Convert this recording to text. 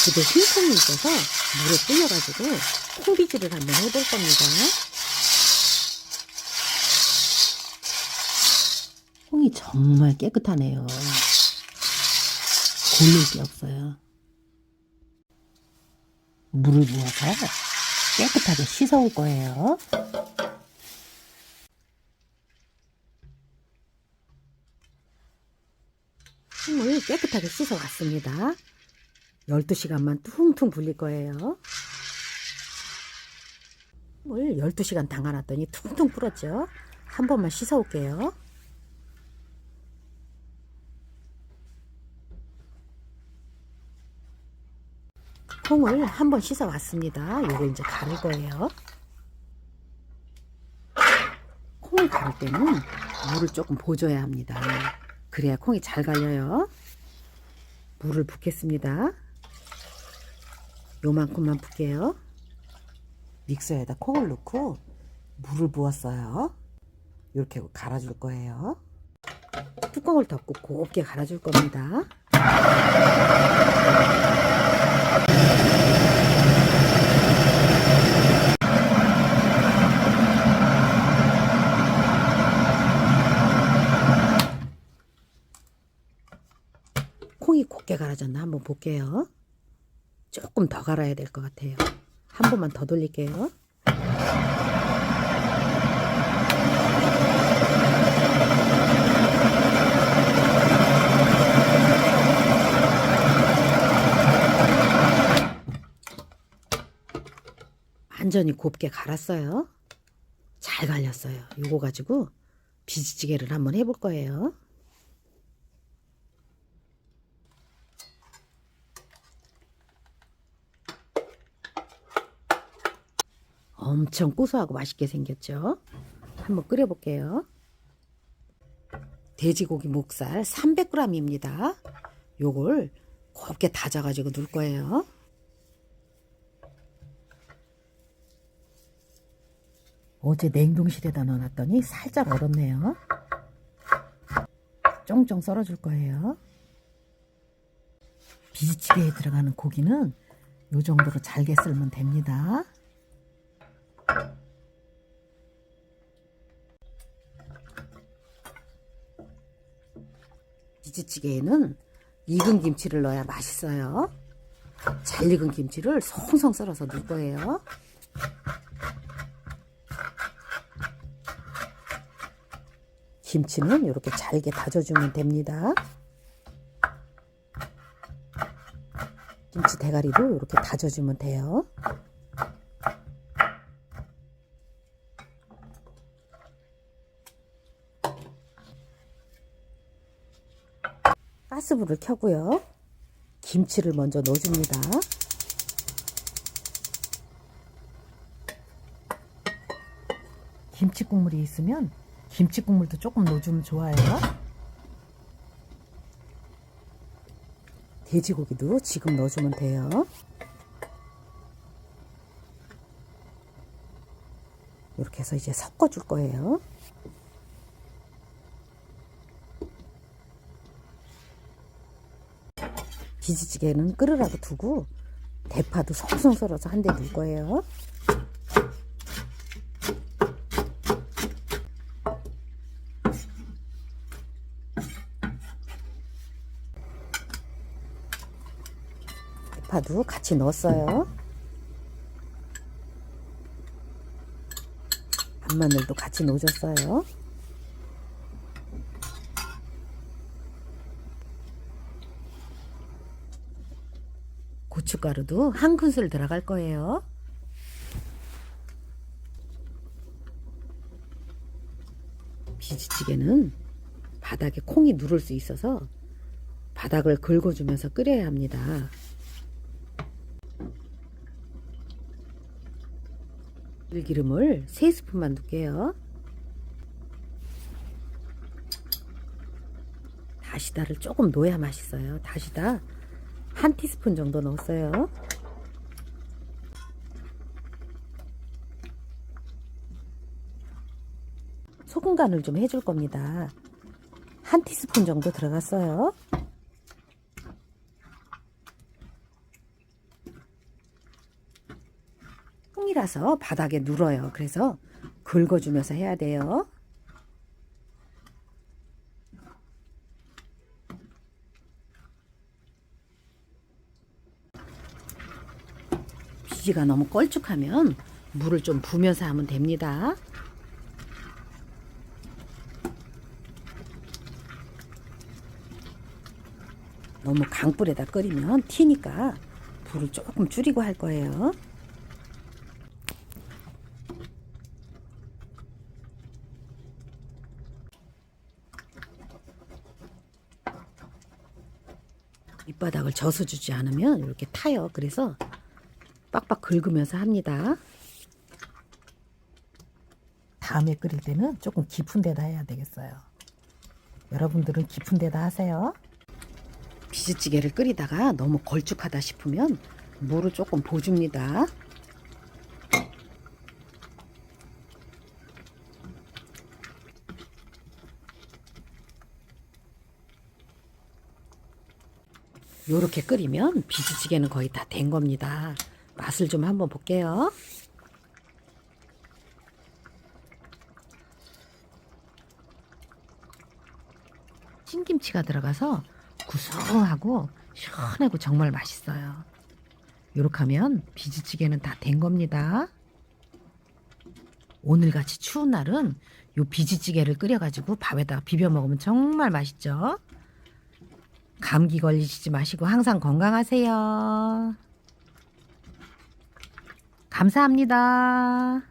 집에 흰콩이 있어서 물에 불려가지고 콩비지를 한번 해볼 겁니다. 콩이 정말 깨끗하네요. 고를 게 없어요. 물을 부어서 깨끗하게 씻어올 거예요. 콩을 깨끗하게 씻어 왔습니다. 12시간만 퉁퉁 불릴 거예요. 콩을 12시간 담가놨더니 퉁퉁 불었죠. 한 번만 씻어 올게요. 콩을 한 번 씻어 왔습니다. 요거 이제 가를 거예요. 콩을 가를 때는 물을 조금 보줘야 합니다. 그래야 콩이 잘 갈려요. 물을 붓겠습니다. 요만큼만 붓게요. 믹서에다 콩을 넣고 물을 부었어요. 이렇게 갈아줄 거예요. 뚜껑을 덮고 곱게 갈아줄 겁니다. 콩이 곱게 갈아졌나 한번 볼게요. 조금 더 갈아야 될 것 같아요. 한 번만 더 돌릴게요. 완전히 곱게 갈았어요. 잘 갈렸어요. 요거 가지고 비지찌개를 한번 해볼 거예요. 엄청 고소하고 맛있게 생겼죠. 한번 끓여 볼게요. 돼지고기 목살 300g입니다. 요걸 곱게 다져 가지고 넣을 거예요. 어제 냉동실에다 넣어놨더니 살짝 얼었네요. 쫑쫑 썰어 줄 거예요. 비지찌개에 들어가는 고기는 요 정도로 잘게 썰면 됩니다. 비지찌개에는 익은 김치를 넣어야 맛있어요. 잘 익은 김치를 송송 썰어서 넣을 거예요. 김치는 이렇게 잘게 다져주면 됩니다. 김치 대가리도 이렇게 다져주면 돼요. 가스불을 켜고요. 김치를 먼저 넣어줍니다. 김치 국물이 있으면 김치 국물도 조금 넣어주면 좋아요. 돼지고기도 지금 넣어주면 돼요. 이렇게 해서 이제 섞어줄 거예요. 비지찌개는 끓으라고 두고 대파도 송송 썰어서 한 대 넣을 거예요. 대파도 같이 넣었어요. 밤마늘도 같이 넣어줬어요. 고춧가루도 한 큰술 들어갈 거예요. 비지찌개는 바닥에 콩이 누를 수 있어서 바닥을 긁어주면서 끓여야 합니다. 들기름을 3스푼만 넣을게요. 다시다를 조금 넣어야 맛있어요. 다시다 1티스푼 정도 넣었어요. 소금 간을 좀 해줄 겁니다. 1티스푼 정도 들어갔어요. 콩이라서 바닥에 눌어요. 그래서 긁어주면서 해야 돼요. 비지가 너무 걸쭉하면 물을 좀 부으면서 하면 됩니다. 너무 강불에다 끓이면 튀니까 불을 조금 줄이고 할 거예요. 밑바닥을 져서주지 않으면 이렇게 타요. 그래서 빡빡 긁으면서 합니다. 다음에 끓일 때는 조금 깊은 데다 해야 되겠어요. 여러분들은 깊은 데다 하세요. 비지찌개를 끓이다가 너무 걸쭉하다 싶으면 물을 조금 부어줍니다. 요렇게 끓이면 비지찌개는 거의 다 된 겁니다. 맛을 좀 한번 볼게요. 찐김치가 들어가서 구수하고 시원하고 정말 맛있어요. 요렇게 하면 비지찌개는 다 된 겁니다. 오늘같이 추운 날은 요 비지찌개를 끓여가지고 밥에다가 비벼 먹으면 정말 맛있죠. 감기 걸리시지 마시고 항상 건강하세요. 감사합니다.